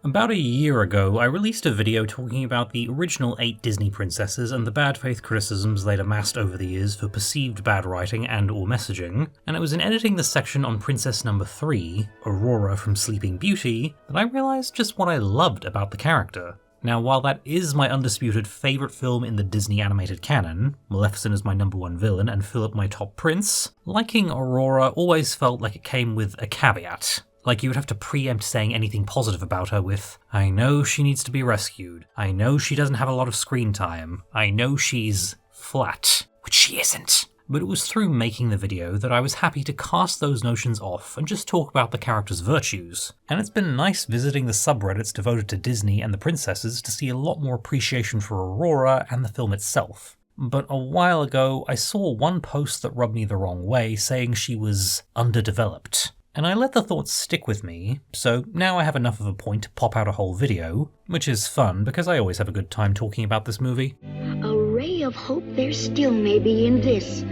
About a year ago, I released a video talking about the original 8 Disney princesses and the bad faith criticisms they'd amassed over the years for perceived bad writing and or messaging, and it was in editing the section on princess number 3, Aurora from Sleeping Beauty, that I realised just what I loved about the character. Now, while that is my undisputed favourite film in the Disney animated canon, Maleficent is my number 1 villain and Philip my top prince, liking Aurora always felt like it came with a caveat. Like you would have to preempt saying anything positive about her with, I know she needs to be rescued, I know she doesn't have a lot of screen time, I know she's flat, which she isn't. But it was through making the video that I was happy to cast those notions off and just talk about the character's virtues. And it's been nice visiting the subreddits devoted to Disney and the princesses to see a lot more appreciation for Aurora and the film itself. But a while ago, I saw one post that rubbed me the wrong way saying she was underdeveloped. And I let the thoughts stick with me, so now I have enough of a point to pop out a whole video, which is fun because I always have a good time talking about this movie. A ray of hope there still may be in this,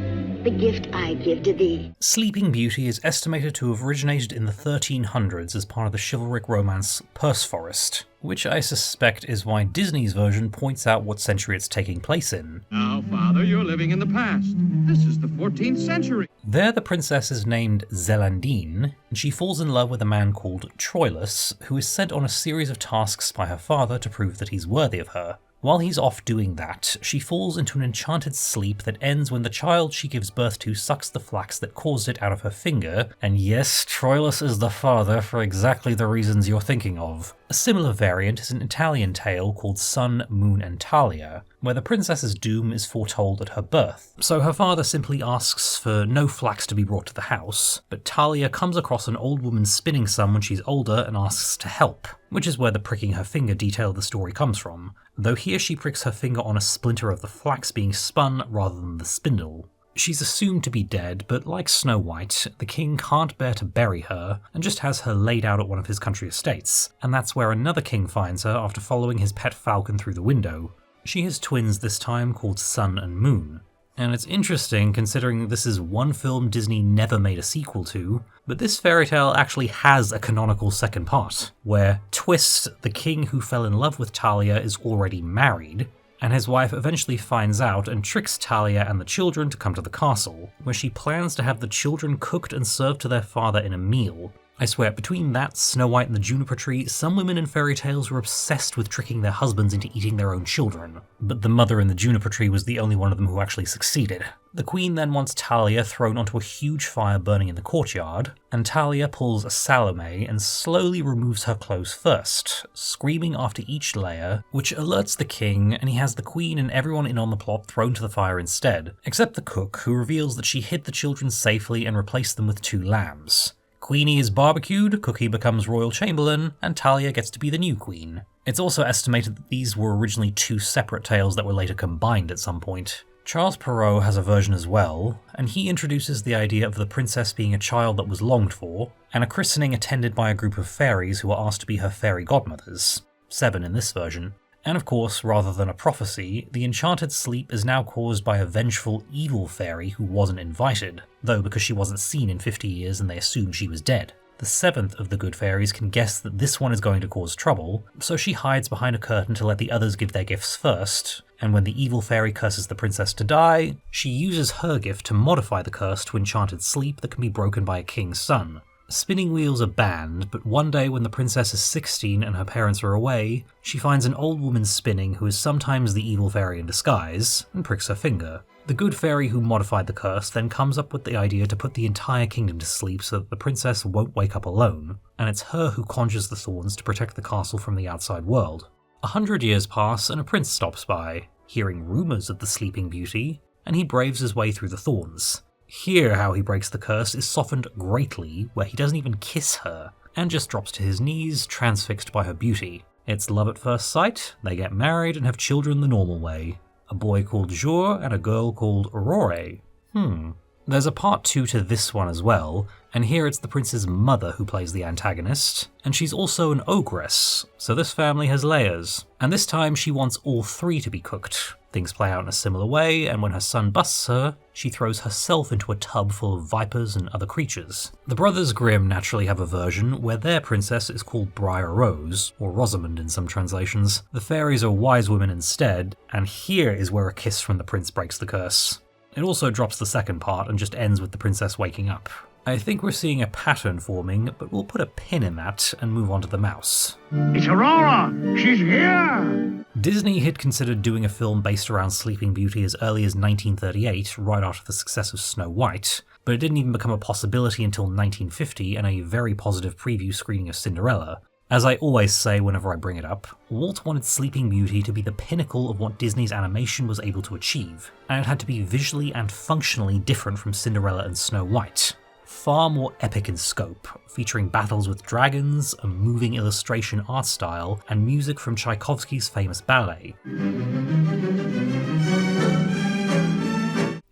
the gift I give to thee. Sleeping Beauty is estimated to have originated in the 1300s as part of the chivalric romance Perceforest, which I suspect is why Disney's version points out what century it's taking place in. Now, Father, you're living in the past. This is the 14th century. There the princess is named Zelandine, and she falls in love with a man called Troilus, who is sent on a series of tasks by her father to prove that he's worthy of her. While he's off doing that, she falls into an enchanted sleep that ends when the child she gives birth to sucks the flax that caused it out of her finger, and yes, Troilus is the father for exactly the reasons you're thinking of. A similar variant is an Italian tale called Sun, Moon and Talia, where the princess's doom is foretold at her birth. So her father simply asks for no flax to be brought to the house, but Talia comes across an old woman spinning some when she's older and asks to help, which is where the pricking her finger detail of the story comes from, though here she pricks her finger on a splinter of the flax being spun rather than the spindle. She's assumed to be dead, but like Snow White, the king can't bear to bury her, and just has her laid out at one of his country estates, and that's where another king finds her after following his pet falcon through the window. She has twins this time called Sun and Moon. And it's interesting considering this is one film Disney never made a sequel to, but this fairy tale actually has a canonical second part, where, twist, the king who fell in love with Talia is already married, and his wife eventually finds out and tricks Talia and the children to come to the castle, where she plans to have the children cooked and served to their father in a meal. I swear, between that, Snow White and the Juniper Tree, some women in fairy tales were obsessed with tricking their husbands into eating their own children. But the mother in the Juniper Tree was the only one of them who actually succeeded. The queen then wants Talia thrown onto a huge fire burning in the courtyard, and Talia pulls a Salome and slowly removes her clothes first, screaming after each layer, which alerts the king, and he has the queen and everyone in on the plot thrown to the fire instead, except the cook, who reveals that she hid the children safely and replaced them with 2 lambs. Queenie is barbecued, Cookie becomes royal chamberlain, and Talia gets to be the new queen. It's also estimated that these were originally 2 separate tales that were later combined at some point. Charles Perrault has a version as well, and he introduces the idea of the princess being a child that was longed for, and a christening attended by a group of fairies who are asked to be her fairy godmothers. 7 in this version. And of course, rather than a prophecy, the enchanted sleep is now caused by a vengeful, evil fairy who wasn't invited, though because she wasn't seen in 50 years and they assumed she was dead. The 7th of the good fairies can guess that this one is going to cause trouble, so she hides behind a curtain to let the others give their gifts first, and when the evil fairy curses the princess to die, she uses her gift to modify the curse to enchanted sleep that can be broken by a king's son. Spinning wheels are banned, but one day when the princess is 16 and her parents are away, she finds an old woman spinning who is sometimes the evil fairy in disguise, and pricks her finger. The good fairy who modified the curse then comes up with the idea to put the entire kingdom to sleep so that the princess won't wake up alone, and it's her who conjures the thorns to protect the castle from the outside world. 100 years pass and a prince stops by, hearing rumours of the Sleeping Beauty, and he braves his way through the thorns. Here how he breaks the curse is softened greatly, where he doesn't even kiss her, and just drops to his knees, transfixed by her beauty. It's love at first sight, they get married and have children the normal way. A boy called Jour and a girl called Aurora. There's a part 2 to this one as well, and here it's the prince's mother who plays the antagonist, and she's also an ogress, so this family has layers. And this time she wants all 3 to be cooked. Things play out in a similar way, and when her son busts her, she throws herself into a tub full of vipers and other creatures. The brothers Grimm naturally have a version where their princess is called Briar Rose, or Rosamund in some translations. The fairies are wise women instead, and here is where a kiss from the prince breaks the curse. It also drops the second part and just ends with the princess waking up. I think we're seeing a pattern forming, but we'll put a pin in that and move on to the mouse. It's Aurora! She's here! Disney had considered doing a film based around Sleeping Beauty as early as 1938, right after the success of Snow White, but it didn't even become a possibility until 1950 and a very positive preview screening of Cinderella. As I always say whenever I bring it up, Walt wanted Sleeping Beauty to be the pinnacle of what Disney's animation was able to achieve, and it had to be visually and functionally different from Cinderella and Snow White. Far more epic in scope, featuring battles with dragons, a moving illustration art style, and music from Tchaikovsky's famous ballet.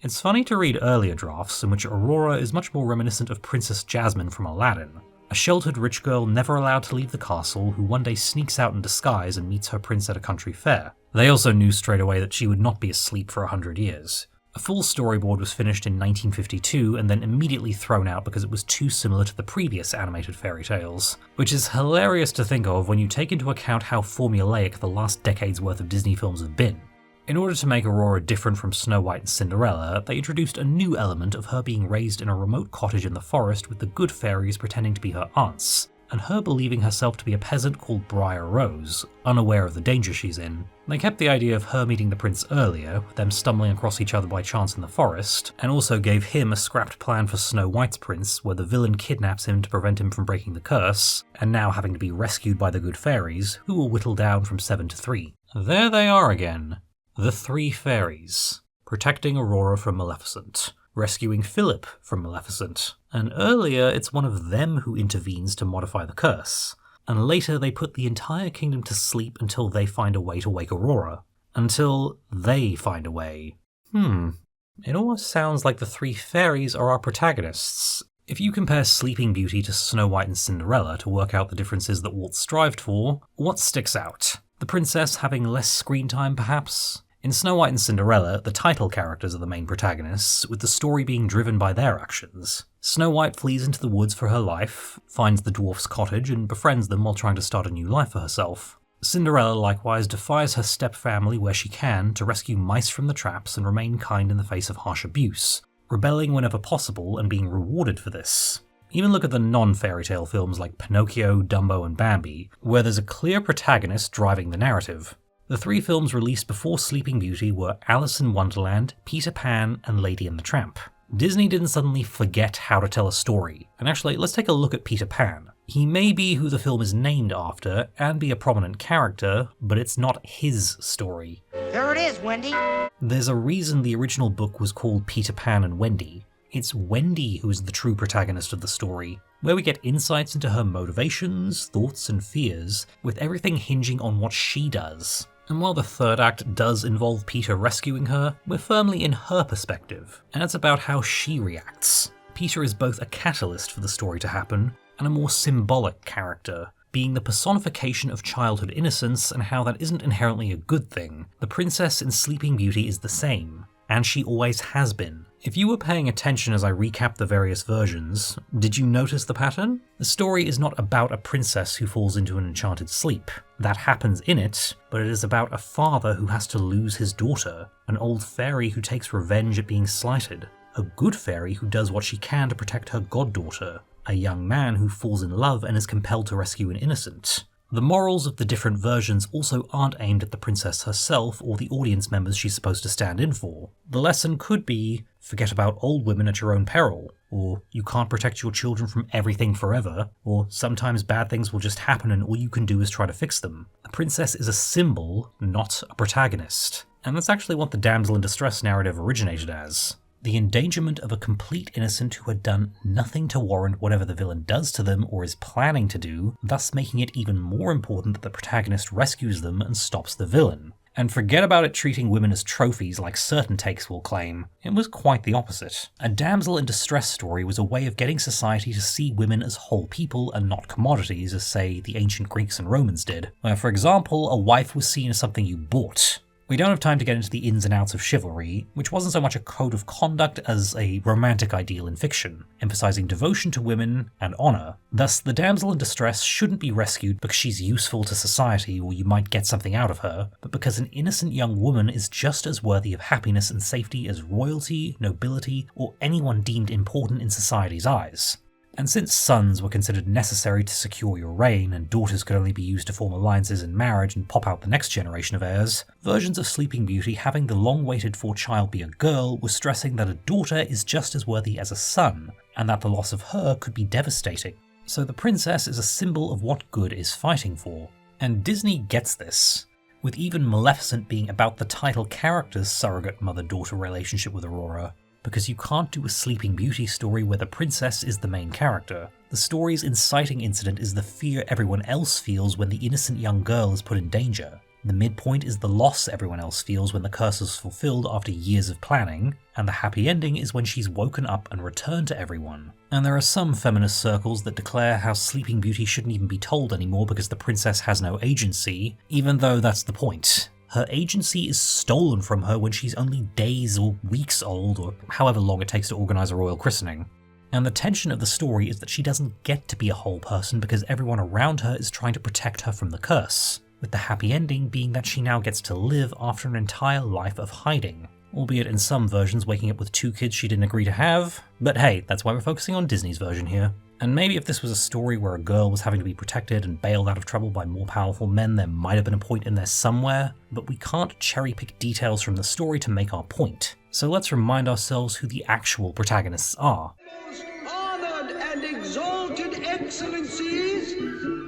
It's funny to read earlier drafts in which Aurora is much more reminiscent of Princess Jasmine from Aladdin, a sheltered rich girl never allowed to leave the castle who one day sneaks out in disguise and meets her prince at a country fair. They also knew straight away that she would not be asleep for 100 years. A full storyboard was finished in 1952 and then immediately thrown out because it was too similar to the previous animated fairy tales, which is hilarious to think of when you take into account how formulaic the last decade's worth of Disney films have been. In order to make Aurora different from Snow White and Cinderella, they introduced a new element of her being raised in a remote cottage in the forest with the good fairies pretending to be her aunts, and her believing herself to be a peasant called Briar Rose, unaware of the danger she's in. They kept the idea of her meeting the prince earlier, them stumbling across each other by chance in the forest, and also gave him a scrapped plan for Snow White's prince where the villain kidnaps him to prevent him from breaking the curse, and now having to be rescued by the good fairies, who will whittle down from 7 to 3. There they are again. The 3 fairies, protecting Aurora from Maleficent, rescuing Philip from Maleficent, and earlier it's one of them who intervenes to modify the curse, and later they put the entire kingdom to sleep until they find a way to wake Aurora. Until they find a way. It almost sounds like the 3 fairies are our protagonists. If you compare Sleeping Beauty to Snow White and Cinderella to work out the differences that Walt strived for, what sticks out? The princess having less screen time, perhaps? In Snow White and Cinderella, the title characters are the main protagonists, with the story being driven by their actions. Snow White flees into the woods for her life, finds the dwarf's cottage and befriends them while trying to start a new life for herself. Cinderella likewise defies her step-family where she can to rescue mice from the traps and remain kind in the face of harsh abuse, rebelling whenever possible and being rewarded for this. Even look at the non-fairy tale films like Pinocchio, Dumbo and Bambi, where there's a clear protagonist driving the narrative. The 3 films released before Sleeping Beauty were Alice in Wonderland, Peter Pan, and Lady and the Tramp. Disney didn't suddenly forget how to tell a story, and actually, let's take a look at Peter Pan. He may be who the film is named after, and be a prominent character, but it's not his story. There it is, Wendy! There's a reason the original book was called Peter Pan and Wendy. It's Wendy who is the true protagonist of the story, where we get insights into her motivations, thoughts and fears, with everything hinging on what she does. And while the 3rd act does involve Peter rescuing her, we're firmly in her perspective, and it's about how she reacts. Peter is both a catalyst for the story to happen, and a more symbolic character, being the personification of childhood innocence and how that isn't inherently a good thing. The princess in Sleeping Beauty is the same, and she always has been. If you were paying attention as I recap the various versions, did you notice the pattern? The story is not about a princess who falls into an enchanted sleep. That happens in it, but it is about a father who has to lose his daughter, an old fairy who takes revenge at being slighted, a good fairy who does what she can to protect her goddaughter, a young man who falls in love and is compelled to rescue an innocent. The morals of the different versions also aren't aimed at the princess herself or the audience members she's supposed to stand in for. The lesson could be, forget about old women at your own peril, or you can't protect your children from everything forever, or sometimes bad things will just happen and all you can do is try to fix them. A princess is a symbol, not a protagonist. And that's actually what the damsel in distress narrative originated as. The endangerment of a complete innocent who had done nothing to warrant whatever the villain does to them or is planning to do, thus making it even more important that the protagonist rescues them and stops the villain. And forget about it treating women as trophies like certain takes will claim. It was quite the opposite. A damsel in distress story was a way of getting society to see women as whole people and not commodities, as say the ancient Greeks and Romans did, where for example a wife was seen as something you bought. We don't have time to get into the ins and outs of chivalry, which wasn't so much a code of conduct as a romantic ideal in fiction, emphasizing devotion to women and honour. Thus, the damsel in distress shouldn't be rescued because she's useful to society or you might get something out of her, but because an innocent young woman is just as worthy of happiness and safety as royalty, nobility, or anyone deemed important in society's eyes. And since sons were considered necessary to secure your reign, and daughters could only be used to form alliances in marriage and pop out the next generation of heirs, versions of Sleeping Beauty having the long-waited-for child be a girl was stressing that a daughter is just as worthy as a son, and that the loss of her could be devastating. So the princess is a symbol of what good is fighting for. And Disney gets this, with even Maleficent being about the title character's surrogate mother-daughter relationship with Aurora. Because you can't do a Sleeping Beauty story where the princess is the main character. The story's inciting incident is the fear everyone else feels when the innocent young girl is put in danger. The midpoint is the loss everyone else feels when the curse is fulfilled after years of planning, and the happy ending is when she's woken up and returned to everyone. And there are some feminist circles that declare how Sleeping Beauty shouldn't even be told anymore because the princess has no agency, even though that's the point. Her agency is stolen from her when she's only days or weeks old, or however long it takes to organise a royal christening. And the tension of the story is that she doesn't get to be a whole person because everyone around her is trying to protect her from the curse, with the happy ending being that she now gets to live after an entire life of hiding, albeit in some versions waking up with 2 kids she didn't agree to have, but hey, that's why we're focusing on Disney's version here. And maybe if this was a story where a girl was having to be protected and bailed out of trouble by more powerful men, there might have been a point in there somewhere, but we can't cherry-pick details from the story to make our point. So let's remind ourselves who the actual protagonists are. Most honored and exalted excellencies,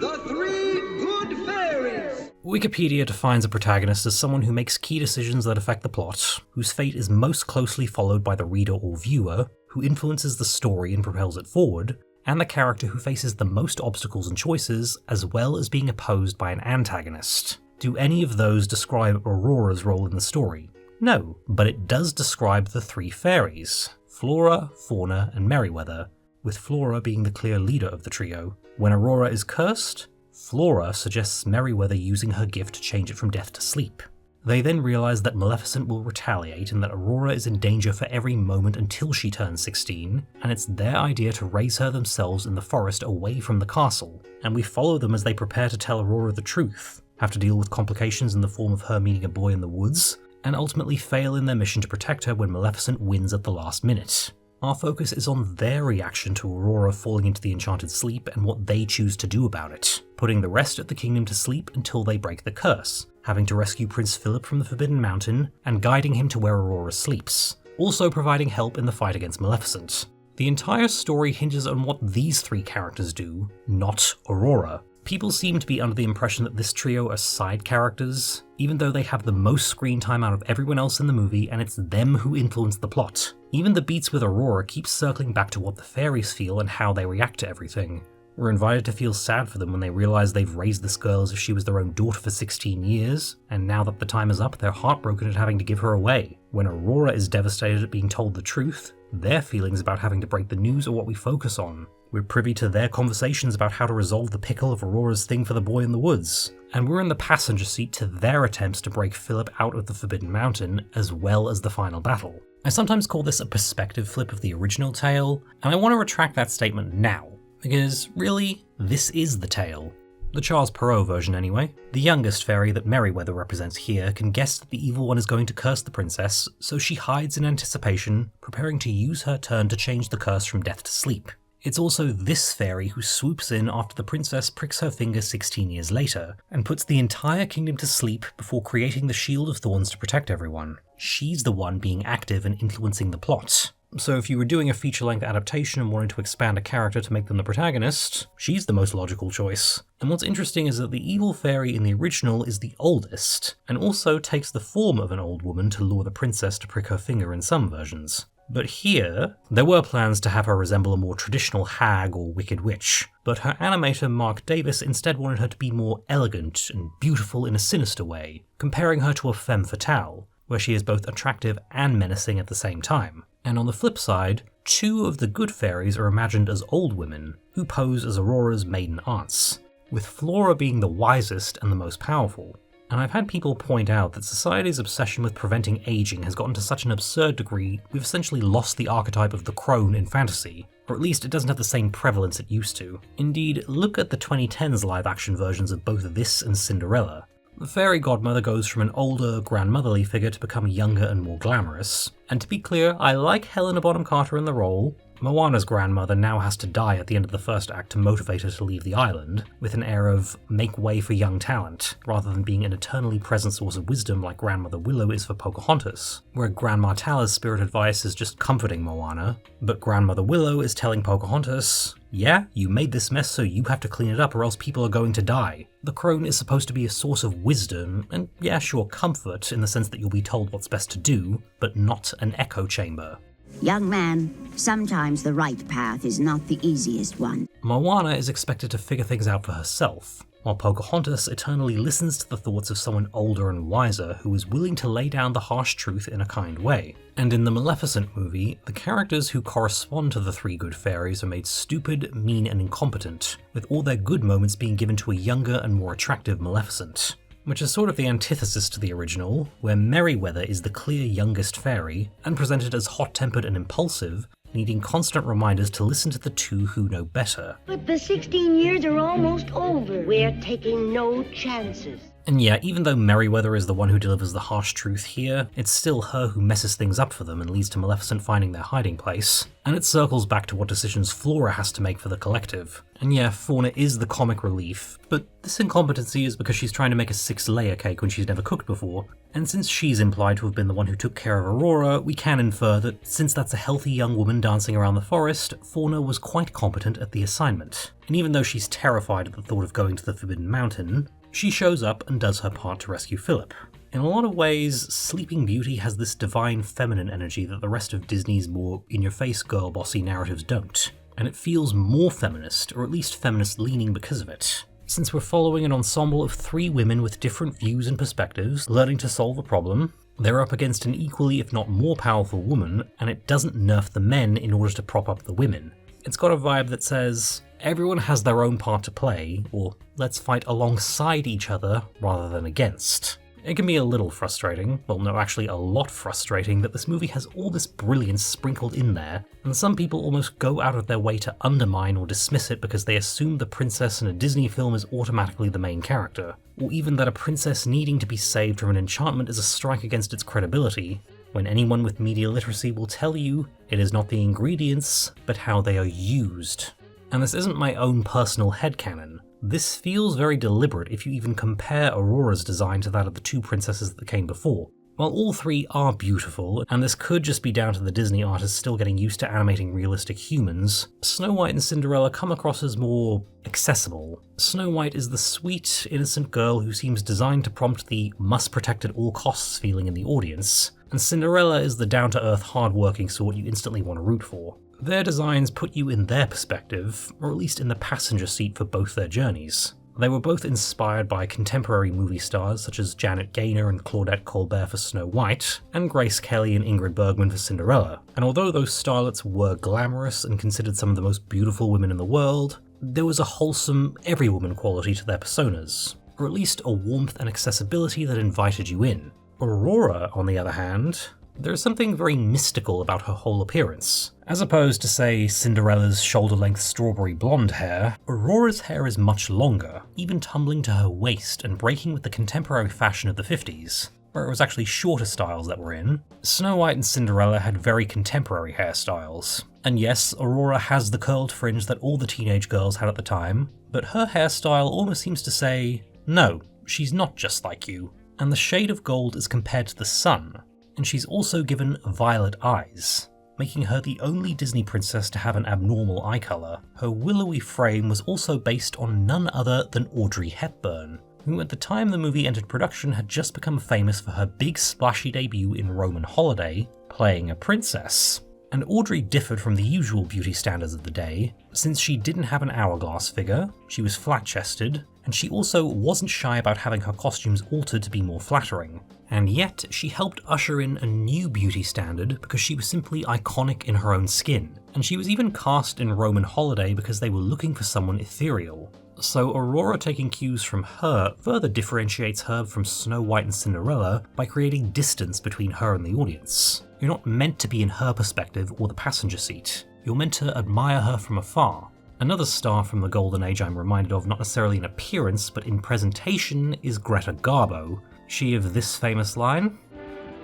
the 3 good fairies. Wikipedia defines a protagonist as someone who makes key decisions that affect the plot, whose fate is most closely followed by the reader or viewer, who influences the story and propels it forward, and the character who faces the most obstacles and choices, as well as being opposed by an antagonist. Do any of those describe Aurora's role in the story? No, but it does describe the 3 fairies, Flora, Fauna, and Merryweather, with Flora being the clear leader of the trio. When Aurora is cursed, Flora suggests Merryweather using her gift to change it from death to sleep. They then realise that Maleficent will retaliate and that Aurora is in danger for every moment until she turns 16, and it's their idea to raise her themselves in the forest away from the castle, and we follow them as they prepare to tell Aurora the truth, have to deal with complications in the form of her meeting a boy in the woods, and ultimately fail in their mission to protect her when Maleficent wins at the last minute. Our focus is on their reaction to Aurora falling into the enchanted sleep and what they choose to do about it, putting the rest of the kingdom to sleep until they break the curse, having to rescue Prince Philip from the Forbidden Mountain and guiding him to where Aurora sleeps, also providing help in the fight against Maleficent. The entire story hinges on what these 3 characters do, not Aurora. People seem to be under the impression that this trio are side characters, even though they have the most screen time out of everyone else in the movie and it's them who influence the plot. Even the beats with Aurora keep circling back to what the fairies feel and how they react to everything. We're invited to feel sad for them when they realise they've raised this girl as if she was their own daughter for 16 years, and now that the time is up, they're heartbroken at having to give her away. When Aurora is devastated at being told the truth, their feelings about having to break the news are what we focus on. We're privy to their conversations about how to resolve the pickle of Aurora's thing for the boy in the woods, and we're in the passenger seat to their attempts to break Philip out of the Forbidden Mountain, as well as the final battle. I sometimes call this a perspective flip of the original tale, and I want to retract that statement now. Because, really, this is the tale. The Charles Perrault version anyway. The youngest fairy that Merryweather represents here can guess that the evil one is going to curse the princess, so she hides in anticipation, preparing to use her turn to change the curse from death to sleep. It's also this fairy who swoops in after the princess pricks her finger 16 years later, and puts the entire kingdom to sleep before creating the Shield of Thorns to protect everyone. She's the one being active and influencing the plot. So if you were doing a feature-length adaptation and wanting to expand a character to make them the protagonist, she's the most logical choice. And what's interesting is that the evil fairy in the original is the oldest, and also takes the form of an old woman to lure the princess to prick her finger in some versions. But here, there were plans to have her resemble a more traditional hag or wicked witch, but her animator Mark Davis instead wanted her to be more elegant and beautiful in a sinister way, comparing her to a femme fatale, where she is both attractive and menacing at the same time. And on the flip side, 2 of the good fairies are imagined as old women, who pose as Aurora's maiden aunts, with Flora being the wisest and the most powerful. And I've had people point out that society's obsession with preventing aging has gotten to such an absurd degree we've essentially lost the archetype of the crone in fantasy, or at least it doesn't have the same prevalence it used to. Indeed, look at the 2010s live-action versions of both this and Cinderella. The fairy godmother goes from an older, grandmotherly figure to become younger and more glamorous. And to be clear, I like Helena Bonham Carter in the role. Moana's grandmother now has to die at the end of the first act to motivate her to leave the island, with an air of make way for young talent, rather than being an eternally present source of wisdom like Grandmother Willow is for Pocahontas, where Grandma Tala's spirit advice is just comforting Moana, but Grandmother Willow is telling Pocahontas, yeah, you made this mess so you have to clean it up or else people are going to die. The crone is supposed to be a source of wisdom, and yeah, sure, comfort in the sense that you'll be told what's best to do, but not an echo chamber. Young man, sometimes the right path is not the easiest one. Moana is expected to figure things out for herself, while Pocahontas eternally listens to the thoughts of someone older and wiser who is willing to lay down the harsh truth in a kind way. And in the Maleficent movie, the characters who correspond to the 3 good fairies are made stupid, mean and incompetent, with all their good moments being given to a younger and more attractive Maleficent. Which is sort of the antithesis to the original, where Merryweather is the clear youngest fairy, and presented as hot-tempered and impulsive, needing constant reminders to listen to the 2 who know better. But the 16 years are almost over. We're taking no chances. And yeah, even though Merryweather is the one who delivers the harsh truth here, it's still her who messes things up for them and leads to Maleficent finding their hiding place. And it circles back to what decisions Flora has to make for the collective. And yeah, Fauna is the comic relief, but this incompetency is because she's trying to make a 6-layer cake when she's never cooked before. And since she's implied to have been the one who took care of Aurora, we can infer that since that's a healthy young woman dancing around the forest, Fauna was quite competent at the assignment. And even though she's terrified at the thought of going to the Forbidden Mountain, she shows up and does her part to rescue Philip. In a lot of ways, Sleeping Beauty has this divine feminine energy that the rest of Disney's more in-your-face girl-bossy narratives don't, and it feels more feminist, or at least feminist-leaning because of it. Since we're following an ensemble of 3 women with different views and perspectives, learning to solve a problem, they're up against an equally if not more powerful woman, and it doesn't nerf the men in order to prop up the women. It's got a vibe that says, everyone has their own part to play, or let's fight alongside each other rather than against. It can be a little frustrating, well no, actually a lot frustrating, that this movie has all this brilliance sprinkled in there, and some people almost go out of their way to undermine or dismiss it because they assume the princess in a Disney film is automatically the main character, or even that a princess needing to be saved from an enchantment is a strike against its credibility, when anyone with media literacy will tell you it is not the ingredients, but how they are used. And this isn't my own personal headcanon. This feels very deliberate if you even compare Aurora's design to that of the 2 princesses that came before. While all 3 are beautiful, and this could just be down to the Disney artists still getting used to animating realistic humans, Snow White and Cinderella come across as more accessible. Snow White is the sweet, innocent girl who seems designed to prompt the must protect at all costs feeling in the audience, and Cinderella is the down-to-earth, hard-working sort you instantly want to root for. Their designs put you in their perspective, or at least in the passenger seat for both their journeys. They were both inspired by contemporary movie stars such as Janet Gaynor and Claudette Colbert for Snow White, and Grace Kelly and Ingrid Bergman for Cinderella. And although those starlets were glamorous and considered some of the most beautiful women in the world, there was a wholesome, every woman quality to their personas, or at least a warmth and accessibility that invited you in. Aurora, on the other hand, there is something very mystical about her whole appearance. As opposed to, say, Cinderella's shoulder-length strawberry blonde hair, Aurora's hair is much longer, even tumbling to her waist and breaking with the contemporary fashion of the 50s, where it was actually shorter styles that were in. Snow White and Cinderella had very contemporary hairstyles. And yes, Aurora has the curled fringe that all the teenage girls had at the time, but her hairstyle almost seems to say, no, she's not just like you. And the shade of gold is compared to the sun, and she's also given violet eyes, making her the only Disney princess to have an abnormal eye colour. Her willowy frame was also based on none other than Audrey Hepburn, who at the time the movie entered production had just become famous for her big splashy debut in Roman Holiday, playing a princess. And Audrey differed from the usual beauty standards of the day, since she didn't have an hourglass figure, she was flat-chested, and she also wasn't shy about having her costumes altered to be more flattering. And yet, she helped usher in a new beauty standard because she was simply iconic in her own skin, and she was even cast in Roman Holiday because they were looking for someone ethereal. So Aurora taking cues from her further differentiates her from Snow White and Cinderella by creating distance between her and the audience. You're not meant to be in her perspective or the passenger seat. You're meant to admire her from afar. Another star from the Golden Age I'm reminded of, not necessarily in appearance, but in presentation, is Greta Garbo. She of this famous line,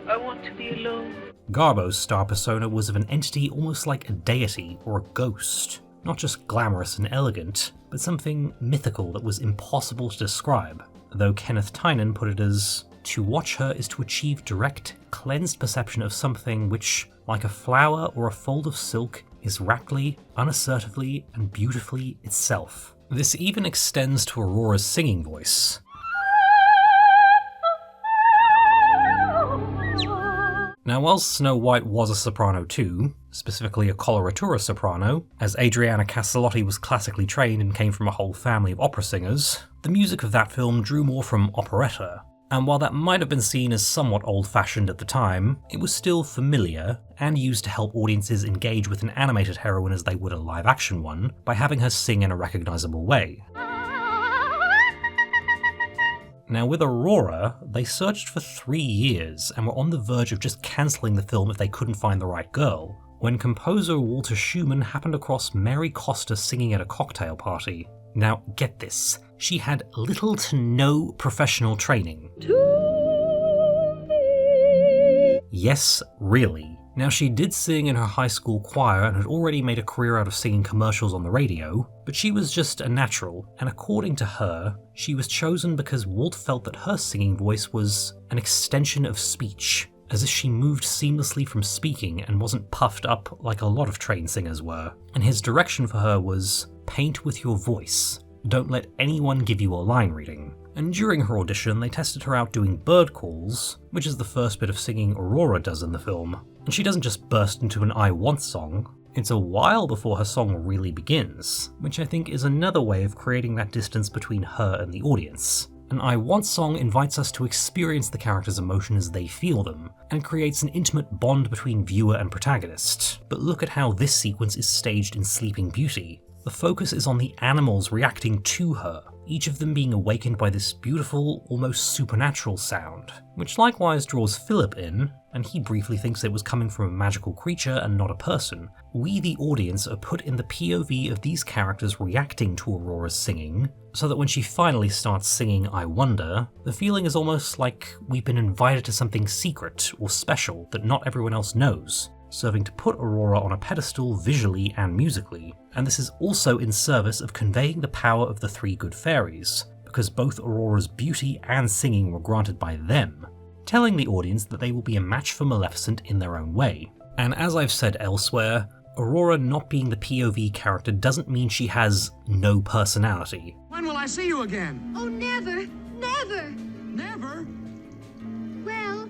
"I want to be alone." Garbo's star persona was of an entity almost like a deity or a ghost. Not just glamorous and elegant, but something mythical that was impossible to describe, though Kenneth Tynan put it as, "To watch her is to achieve direct, cleansed perception of something which, like a flower or a fold of silk, is raptly, unassertively, and beautifully itself." This even extends to Aurora's singing voice. Now, while Snow White was a soprano too, specifically a coloratura soprano, as Adriana Castellotti was classically trained and came from a whole family of opera singers, the music of that film drew more from operetta. And while that might have been seen as somewhat old-fashioned at the time, it was still familiar, and used to help audiences engage with an animated heroine as they would a live-action one, by having her sing in a recognisable way. Now with Aurora, they searched for 3 years and were on the verge of just cancelling the film if they couldn't find the right girl, when composer Walter Schumann happened across Mary Costa singing at a cocktail party. Now get this, she had little to no professional training. Yes, really. Now she did sing in her high school choir and had already made a career out of singing commercials on the radio, but she was just a natural, and according to her, she was chosen because Walt felt that her singing voice was an extension of speech, as if she moved seamlessly from speaking and wasn't puffed up like a lot of trained singers were. And his direction for her was, paint with your voice. Don't let anyone give you a line reading. And during her audition, they tested her out doing bird calls, which is the first bit of singing Aurora does in the film. And she doesn't just burst into an I Want song, it's a while before her song really begins, which I think is another way of creating that distance between her and the audience. An I Want song invites us to experience the character's emotion as they feel them, and creates an intimate bond between viewer and protagonist. But look at how this sequence is staged in Sleeping Beauty. The focus is on the animals reacting to her, each of them being awakened by this beautiful, almost supernatural sound, which likewise draws Philip in, and he briefly thinks it was coming from a magical creature and not a person. We, the audience, are put in the POV of these characters reacting to Aurora's singing, so that when she finally starts singing I Wonder, the feeling is almost like we've been invited to something secret or special that not everyone else knows, serving to put Aurora on a pedestal visually and musically. And this is also in service of conveying the power of the 3 good fairies, because both Aurora's beauty and singing were granted by them, telling the audience that they will be a match for Maleficent in their own way. And as I've said elsewhere, Aurora not being the POV character doesn't mean she has no personality. When will I see you again? Oh, never, never. Never? Well,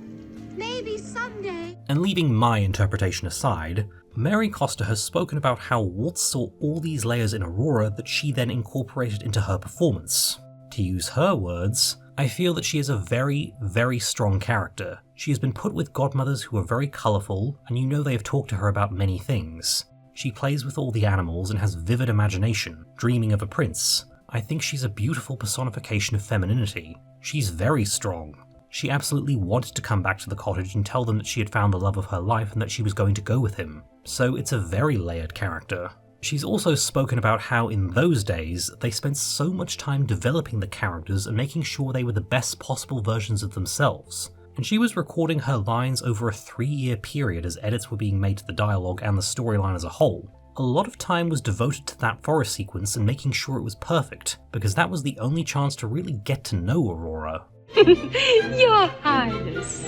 maybe someday. And leaving my interpretation aside, Mary Costa has spoken about how Walt saw all these layers in Aurora that she then incorporated into her performance. To use her words, I feel that she is a very, very strong character. She has been put with godmothers who are very colourful, and you know they have talked to her about many things. She plays with all the animals and has vivid imagination, dreaming of a prince. I think she's a beautiful personification of femininity. She's very strong. She absolutely wanted to come back to the cottage and tell them that she had found the love of her life and that she was going to go with him. So it's a very layered character. She's also spoken about how in those days, they spent so much time developing the characters and making sure they were the best possible versions of themselves. And she was recording her lines over a 3-year period as edits were being made to the dialogue and the storyline as a whole. A lot of time was devoted to that forest sequence and making sure it was perfect, because that was the only chance to really get to know Aurora. Your Highness.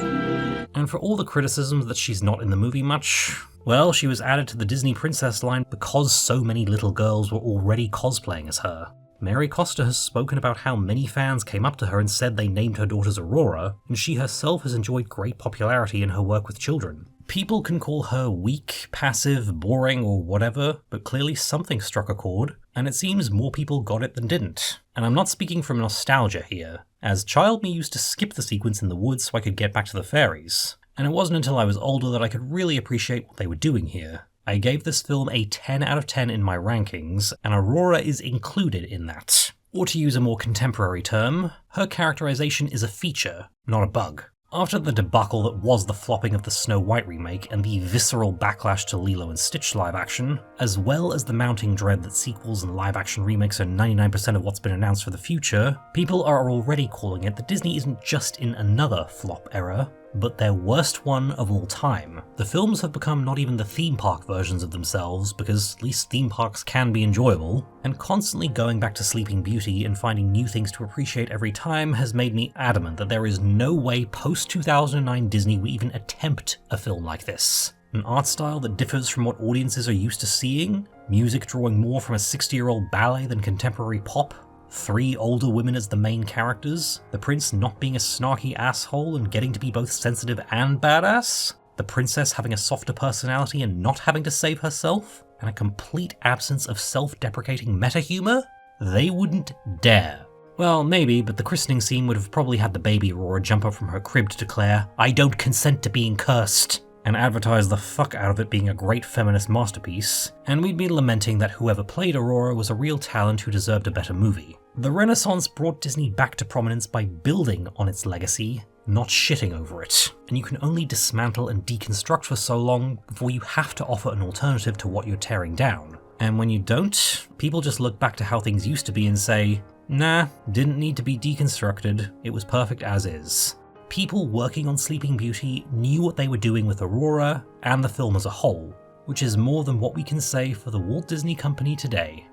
And for all the criticisms that she's not in the movie much, well, she was added to the Disney princess line because so many little girls were already cosplaying as her. Mary Costa has spoken about how many fans came up to her and said they named her daughters Aurora, and she herself has enjoyed great popularity in her work with children. People can call her weak, passive, boring, or whatever, but clearly something struck a chord, and it seems more people got it than didn't. And I'm not speaking from nostalgia here. As child me used to skip the sequence in the woods so I could get back to the fairies. And it wasn't until I was older that I could really appreciate what they were doing here. I gave this film a 10 out of 10 in my rankings, and Aurora is included in that. Or to use a more contemporary term, her characterization is a feature, not a bug. After the debacle that was the flopping of the Snow White remake and the visceral backlash to Lilo and Stitch live action, as well as the mounting dread that sequels and live action remakes are 99% of what's been announced for the future, people are already calling it that Disney isn't just in another flop era, but their worst one of all time. The films have become not even the theme park versions of themselves, because at least theme parks can be enjoyable, and constantly going back to Sleeping Beauty and finding new things to appreciate every time has made me adamant that there is no way post-2009 Disney would even attempt a film like this. An art style that differs from what audiences are used to seeing, music drawing more from a 60-year-old ballet than contemporary pop, 3 older women as the main characters, the prince not being a snarky asshole and getting to be both sensitive and badass, the princess having a softer personality and not having to save herself, and a complete absence of self-deprecating meta-humor? They wouldn't dare. Well, maybe, but the christening scene would have probably had the baby Aurora jump up from her crib to declare, "I don't consent to being cursed," and advertise the fuck out of it being a great feminist masterpiece, and we'd be lamenting that whoever played Aurora was a real talent who deserved a better movie. The Renaissance brought Disney back to prominence by building on its legacy, not shitting over it, and you can only dismantle and deconstruct for so long before you have to offer an alternative to what you're tearing down. And when you don't, people just look back to how things used to be and say, nah, didn't need to be deconstructed, it was perfect as is. People working on Sleeping Beauty knew what they were doing with Aurora and the film as a whole, which is more than what we can say for the Walt Disney Company today.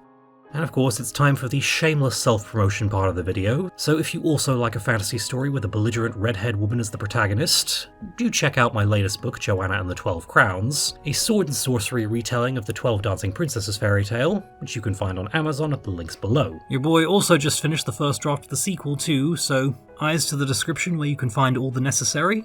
And of course, it's time for the shameless self-promotion part of the video, so if you also like a fantasy story with a belligerent red-haired woman as the protagonist, do check out my latest book, Joanna and the 12 Crowns, a sword and sorcery retelling of the 12 Dancing Princesses fairy tale, which you can find on Amazon at the links below. Your boy also just finished the first draft of the sequel too, so eyes to the description where you can find all the necessary.